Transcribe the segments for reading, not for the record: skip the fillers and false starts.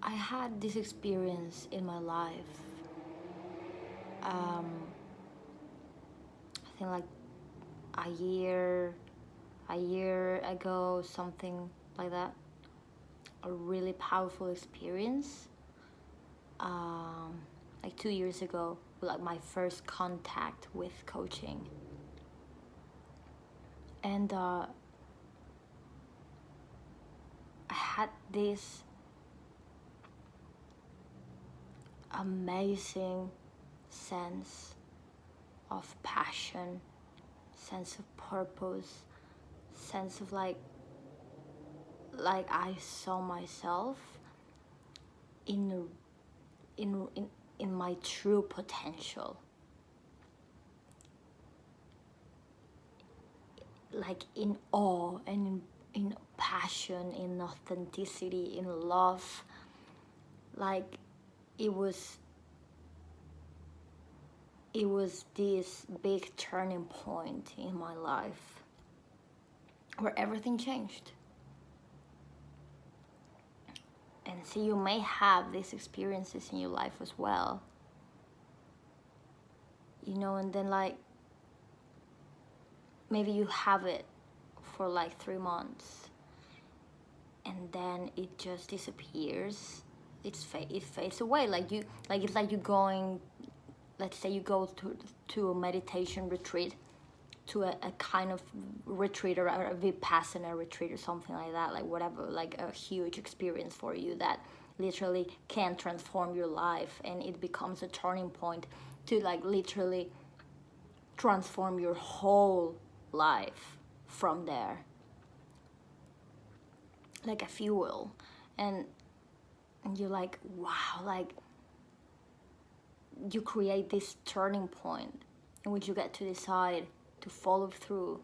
I had this experience in my life. Um, I think like a year ago, something like that. A really powerful experience. Um, like 2 years ago, like my first contact with coaching, and I had this amazing sense of passion, sense of purpose, sense of like I saw myself in in in in my true potential, like in awe and in passion, in authenticity, in love. Like it was it was this big turning point in my life where everything changed. And see, you may have these experiences in your life as well, and then like maybe you have it for like 3 months and then it just disappears. It fades away. It's like you going, let's say you go to a meditation retreat, to a kind of retreat, or a vipassana retreat or something like that, like whatever, like a huge experience for you that literally can transform your life, and it becomes a turning point to like literally transform your whole life from there, like a fuel. And you're like, wow, like you create this turning point in which you get to decide to follow through.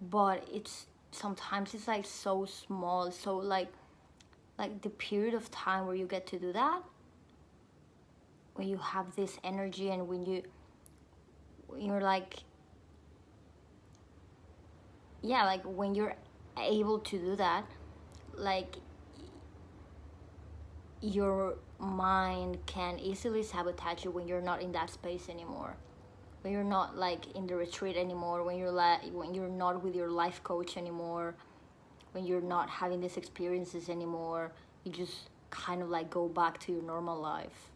But it's sometimes it's like so small, so like the period of time where you get to do that, when you have this energy, and when you're like, yeah, like when you're able to do that, like your mind can easily sabotage you when you're not in that space anymore, when you're not like in the retreat anymore, when you're not with your life coach anymore, when you're not having these experiences anymore. You just kind of like go back to your normal life,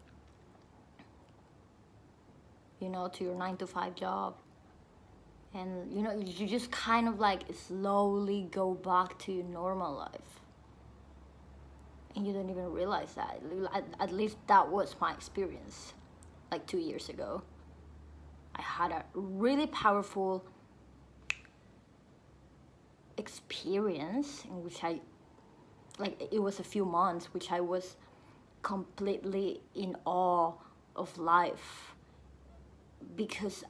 to your 9 to 5 job. And you just kind of like slowly go back to your normal life, and you don't even realize that. At least that was my experience like 2 years ago. I had a really powerful experience in which it was a few months which I was completely in awe of life, because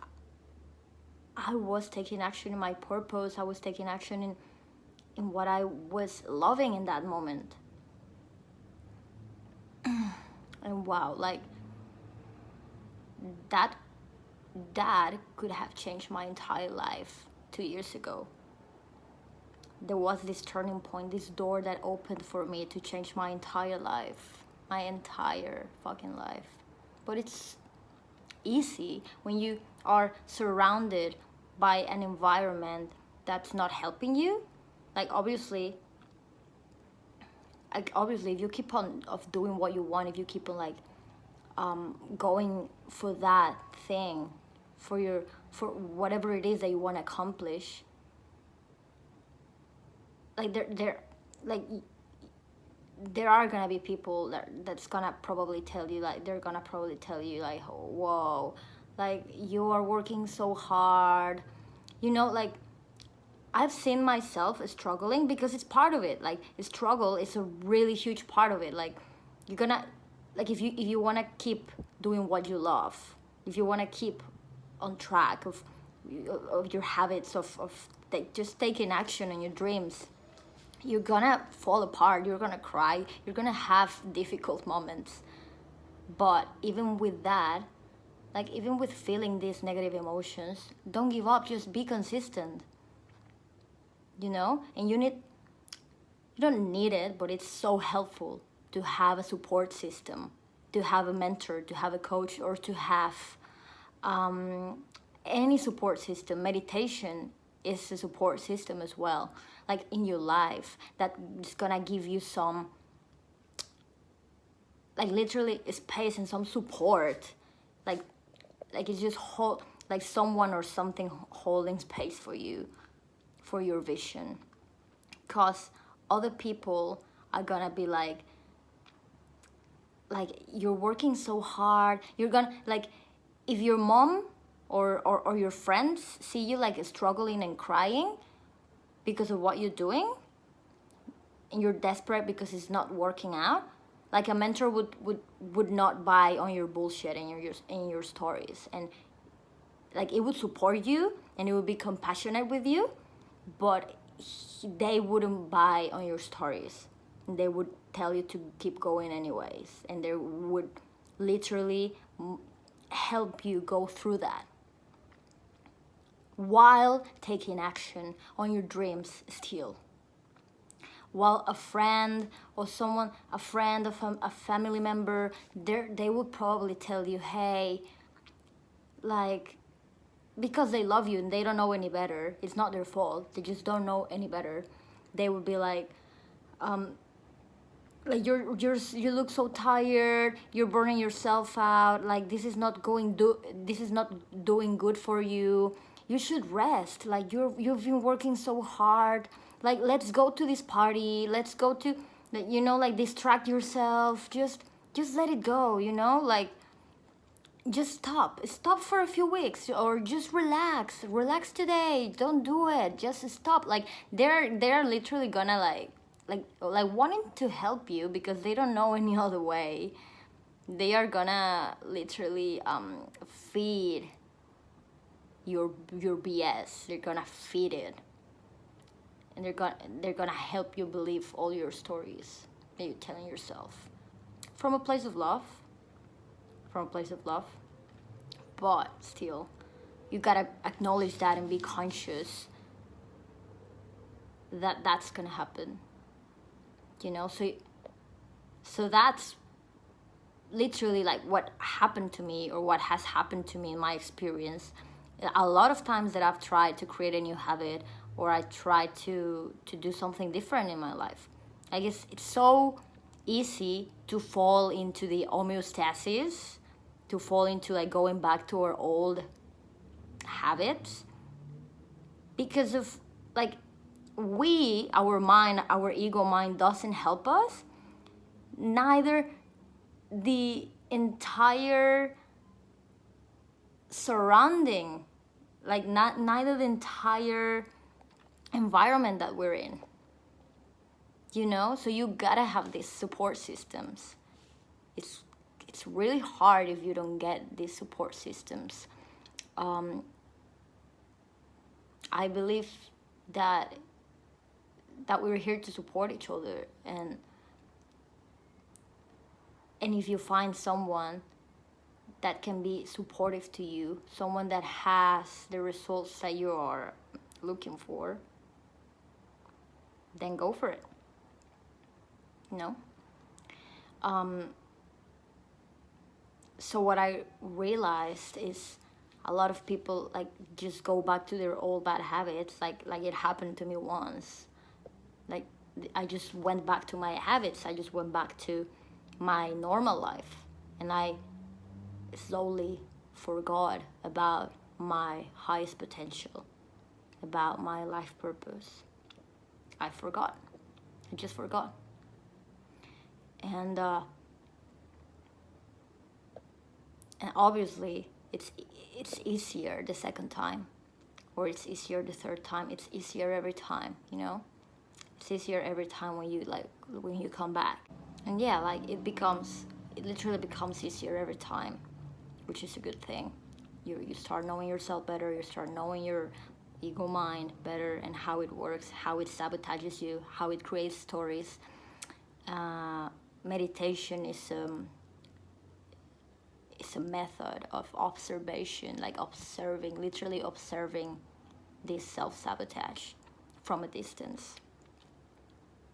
I was taking action in my purpose. I was taking action in what I was loving in that moment. And wow, like that could have changed my entire life 2 years ago. There was this turning point, this door that opened for me to change my entire life, my entire fucking life. But it's easy when you are surrounded by an environment that's not helping you. Like obviously if you keep on of doing what you want, if you keep on like going for that thing, for whatever it is that you want to accomplish, like like there are gonna be people that's gonna probably tell you, like they're gonna probably tell you like, whoa, like you are working so hard, like I've seen myself struggling, because it's part of it. Like struggle is a really huge part of it. Like you're gonna, like if you want to keep doing what you love, if you want to keep on track of your habits of just taking action on your dreams, you're gonna fall apart, you're gonna cry, you're gonna have difficult moments. But even with that, like even with feeling these negative emotions, don't give up, just be consistent. And you don't need it, but it's so helpful to have a support system, to have a mentor, to have a coach, or to have any support system. Meditation is a support system as well, like in your life, that is gonna give you some, like literally space and some support, like it's just hold, like someone or something holding space for you, for your vision. Because other people are gonna be like you're working so hard, you're gonna like, if your mom or your friends see you like struggling and crying because of what you're doing, and you're desperate because it's not working out, like a mentor would not buy on your bullshit and your stories, and like it would support you and it would be compassionate with you, but they wouldn't buy on your stories. They would tell you to keep going anyways, and they would literally help you go through that while taking action on your dreams still. While a friend or someone, a friend of a family member, they would probably tell you, hey, like, because they love you and they don't know any better, it's not their fault, they just don't know any better, they would be like you look so tired, you're burning yourself out, like this is not doing good for you, you should rest, like you've been working so hard, like let's go to this party, let's go to, like distract yourself, just let it go, like just stop for a few weeks, or just relax today, don't do it, just stop. Like they're literally gonna like wanting to help you because they don't know any other way. They are gonna literally feed your BS. They're gonna feed it, and they're gonna help you believe all your stories that you're telling yourself from a place of love, but still you gotta acknowledge that and be conscious that that's gonna happen, so that's literally like what happened to me, or what has happened to me in my experience. A lot of times that I've tried to create a new habit, or I tried to do something different in my life, I guess it's so easy to fall into the homeostasis, to fall into like going back to our old habits, because of like our ego mind doesn't help us, neither the entire surrounding, like neither the entire environment that we're in, so you gotta have these support systems. It's really hard if you don't get these support systems. I believe that we're here to support each other, and if you find someone that can be supportive to you, someone that has the results that you are looking for, then go for it. So what I realized is a lot of people like just go back to their old bad habits, like it happened to me once. Like I just went back to my habits, I just went back to my normal life, and I slowly forgot about my highest potential, about my life purpose. I just forgot. And obviously it's easier the second time, or it's easier the third time. It's easier every time, it's easier every time when you come back. And yeah, like it literally becomes easier every time, which is a good thing. You start knowing yourself better, you start knowing your ego mind better, and how it works, how it sabotages you, how it creates stories. Meditation is a method of observation, like literally observing this self-sabotage from a distance.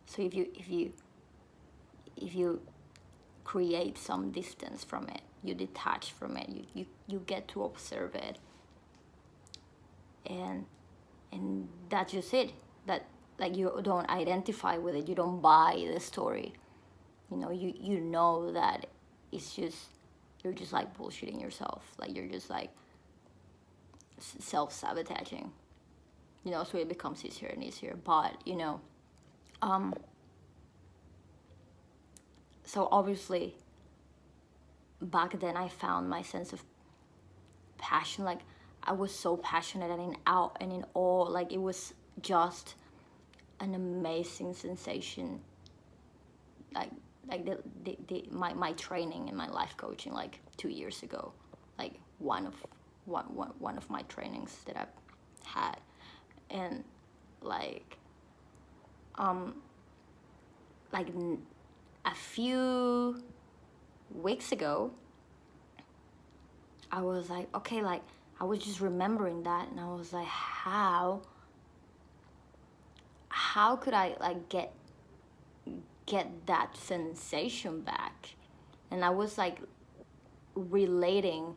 So if if you create some distance from it, you detach from it, you get to observe it, and that's just it. That, like, you don't identify with it, you don't buy the story. You know that it's just, you're just like bullshitting yourself, like you're just like self-sabotaging, so it becomes easier and easier. But so obviously back then I found my sense of passion. Like, I was so passionate and in out and in awe. Like, it was just an amazing sensation. Like my training and my life coaching, like 2 years ago, like one of my trainings that I've had. And like a few weeks ago, I was like, okay, like, I was just remembering that, and I was like, how could I, like, get that sensation back? And I was like relating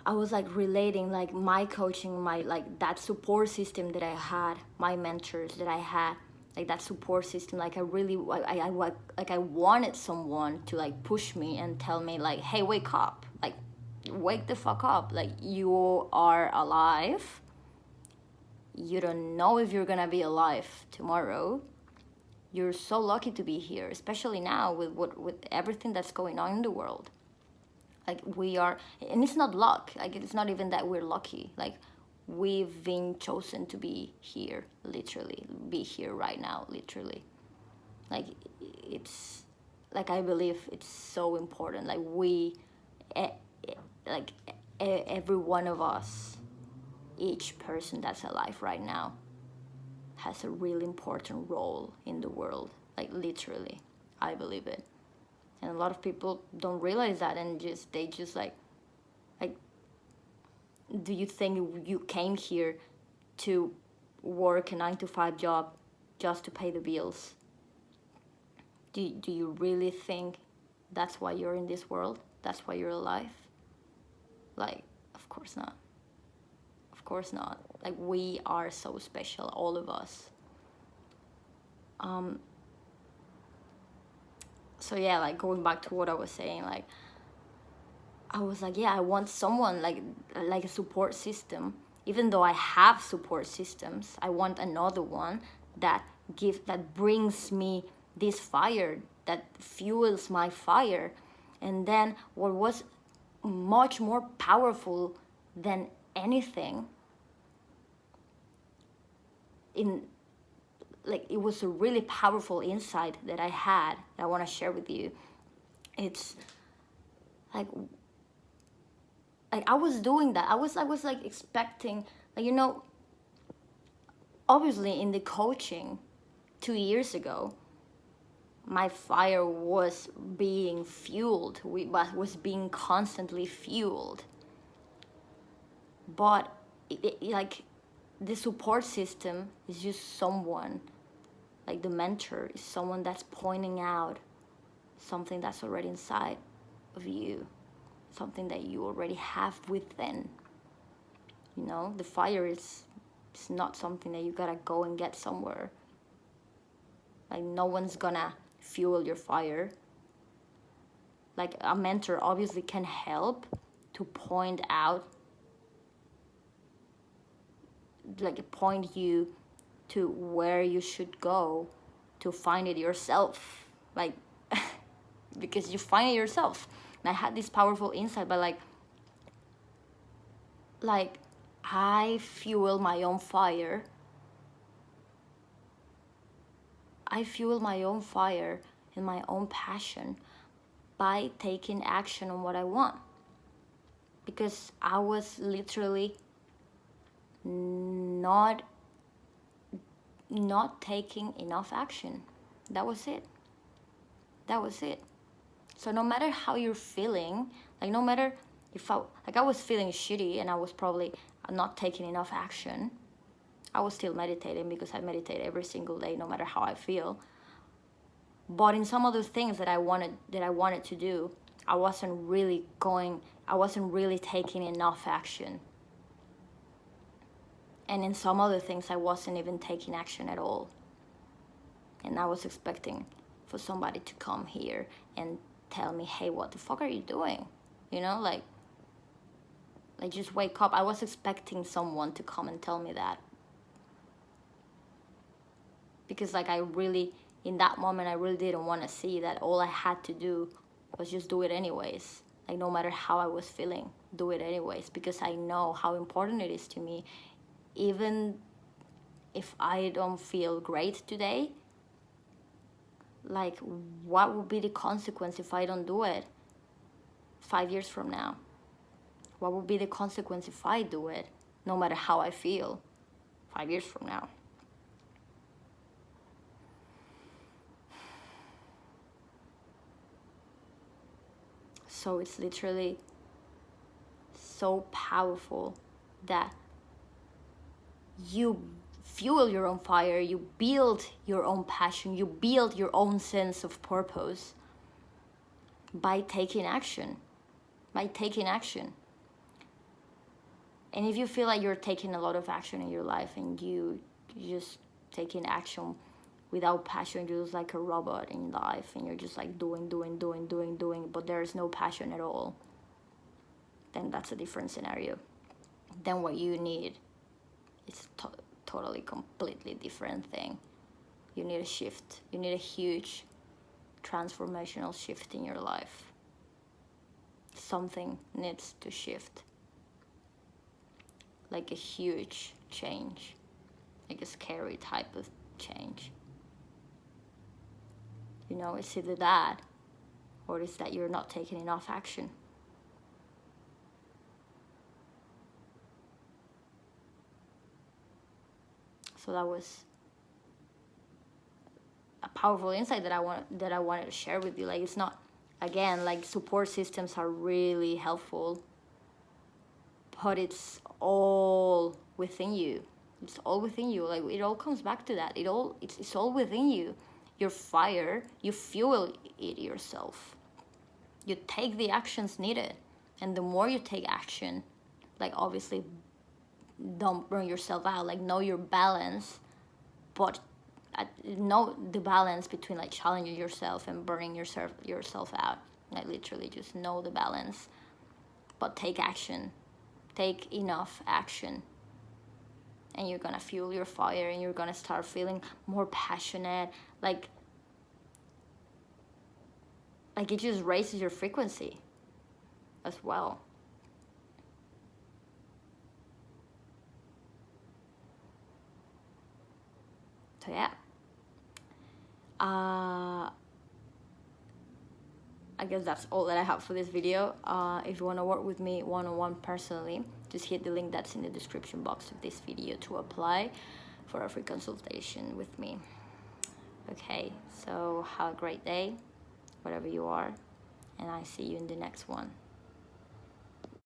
like my coaching, my, like, that support system that I had, my mentors that I had, like that support system. Like, I really, I wanted someone to, like, push me and tell me, like, hey, wake up, like, wake the fuck up, like, you are alive, you don't know if you're gonna be alive tomorrow, you're so lucky to be here, especially now with everything that's going on in the world. Like, we are, and it's not luck, like, it's not even that we're lucky, like, we've been chosen to be here, literally, be here right now, literally. Like, it's, like, I believe it's so important. Like, like, every one of us, each person that's alive right now has a really important role in the world, like, literally, I believe it. And a lot of people don't realize that, and they just like, do you think you came here to work a 9 to 5 job just to pay the bills? Do you really think that's why you're in this world? That's why you're alive? Like, of course not. Of course not. Like, we are so special, all of us. So yeah, like, going back to what I was saying, like, I was like, yeah, I want someone like a support system. Even though I have support systems, I want another one that brings me this fire, that fuels my fire. And then what was much more powerful than anything, it was a really powerful insight that I had that I want to share with you. It's like I was doing that. I was like expecting, like, obviously in the coaching 2 years ago, my fire was being fueled, was being constantly fueled. But like, the support system is just someone, like the mentor is someone that's pointing out something that's already inside of you, something that you already have within. The fire is not something that you gotta go and get somewhere. Like, no one's gonna fuel your fire. Like, a mentor obviously can help to point you to where you should go to find it yourself. Like, because you find it yourself. And I had this powerful insight, but like I fuel my own fire. I fuel my own fire and my own passion by taking action on what I want. Because I was literally not taking enough action. That was it. So no matter how you're feeling, like, no matter if I was feeling shitty and I was probably not taking enough action, I was still meditating, because I meditate every single day no matter how I feel. But in some other things that I wanted to do, I wasn't really taking enough action. And in some other things, I wasn't even taking action at all. And I was expecting for somebody to come here and tell me, hey, what the fuck are you doing? You know, like just wake up. I was expecting someone to come and tell me that. Because like in that moment, I really didn't want to see that all I had to do was just do it anyways. Like no matter how I was feeling, do it anyways. Because I know how important it is to me. Even if I don't feel great today, like what would be the consequence if I don't do it 5 years from now? What would be the consequence if I do it, no matter how I feel 5 years from now? So it's literally so powerful that you fuel your own fire, you build your own passion, you build your own sense of purpose by taking action. By taking action. And if you feel like you're taking a lot of action in your life and you just taking action without passion, you're just like a robot in life and you're just like doing, but there's no passion at all, then that's a different scenario. Then what you need is totally, completely different thing. You need a shift. You need a huge transformational shift in your life. Something needs to shift. Like a huge change. Like a scary type of change. You know, it's either that or it's that you're not taking enough action. So that was a powerful insight that I wanted to share with you. Like it's not, again, like support systems are really helpful, but it's all within you. It's all within you. Like it all comes back to that. It's all within you. Your fire, you fuel it yourself. You take the actions needed, and the more you take action, like obviously don't burn yourself out, like know your balance, but know the balance between like challenging yourself and burning yourself out. Like literally just know the balance, but take action. Take enough action, and you're gonna fuel your fire and you're gonna start feeling more passionate. Like it just raises your frequency as well. So yeah, I guess that's all that I have for this video. If you want to work with me one-on-one personally, just hit the link that's in the description box of this video to apply for a free consultation with me. Okay, so have a great day, wherever you are, and I see you in the next one.